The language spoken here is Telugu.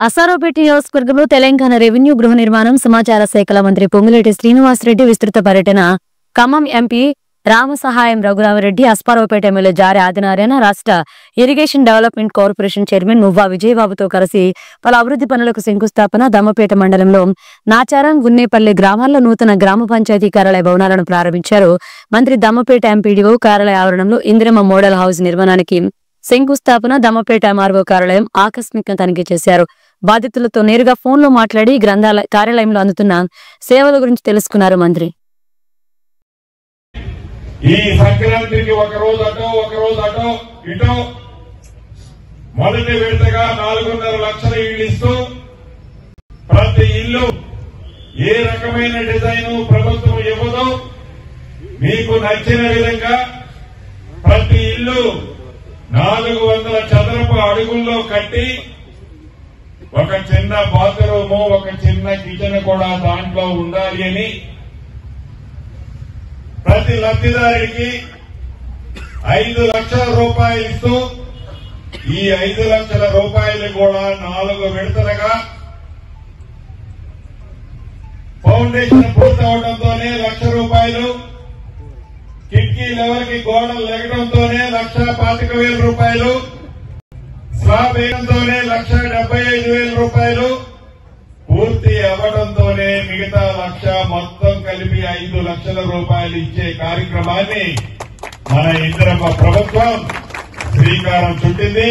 అసారావుపేట నియోజకవర్గంలో తెలంగాణ రెవెన్యూ గృహ నిర్మాణం సమాచార శాఖల మంత్రి పొంగులేటి శ్రీనివాసరెడ్డి విస్తృత పర్యటన. ఖమ్మం ఎంపీ రామసహాయం రఘురామరెడ్డి, అస్పారావుపేట ఎమ్మెల్యే జారె ఆదినారాయణ, రాష్ట్ర ఇరిగేషన్ డెవలప్మెంట్ కార్పొరేషన్ చైర్మన్ నువ్వా విజయబాబుతో కలిసి పలు అభివృద్ధి పనులకు శంకుస్థాపన. దమ్మపేట మండలంలో నాచారం, గున్నేపల్లి గ్రామాల్లో నూతన గ్రామ పంచాయతీ కార్యాలయ భవనాలను ప్రారంభించారు మంత్రి. దమ్మపేట ఎంపీడీఓ కార్యాలయ ఆవరణంలో ఇందిరమ్మ మోడల్ హౌస్ నిర్మాణానికి శంకుస్థాపన. దమ్మపేట ఎంఆర్ఓ కార్యాలయం ఆకస్మికంగా తనిఖీ చేశారు. బాధితులతో నేరుగా ఫోన్లో మాట్లాడి కార్యాలయంలో అందుతున్న సేవల గురించి తెలుసుకున్నారు మంత్రి. ఈ సంక్రాంతికి ఒక రోజు అటో ఇటో మొదటి విడతగా 4.5 లక్షల ఇళ్లు ఇస్తూ ప్రతి ఇల్లు ఏ రకమైన డిజైన్ ప్రభుత్వం ఇవ్వదో మీకు నచ్చిన విధంగా ప్రతి ఇల్లు 400 చదరపు అడుగుల్లో కట్టి ఒక చిన్న బాత్రూము, ఒక చిన్న కిచెన్ కూడా దాంట్లో ఉండాలి అని ప్రతి లబ్ధిదారుడికి 5 లక్షల రూపాయలు ఇస్తూ ఈ 5 లక్షల రూపాయలు కూడా 4 విడతలుగా ఫౌండేషన్ పూర్తవడంతోనే 1 లక్ష రూపాయలు, కిటికీ లెవెల్కి గోడలు లెగడంతోనే 1,25,000 రూపాయలు, స్లాబ్ వేయడంతోనే 1,75,000 రూపాయలు, పూర్తి అవ్వడంతోనే మిగతా 1 లక్ష, మొత్తం కలిపి 5 లక్షల రూపాయలు ఇచ్చే కార్యక్రమాన్ని మన ఇందిరమ్మ ప్రభుత్వం శ్రీకారం చుట్టింది.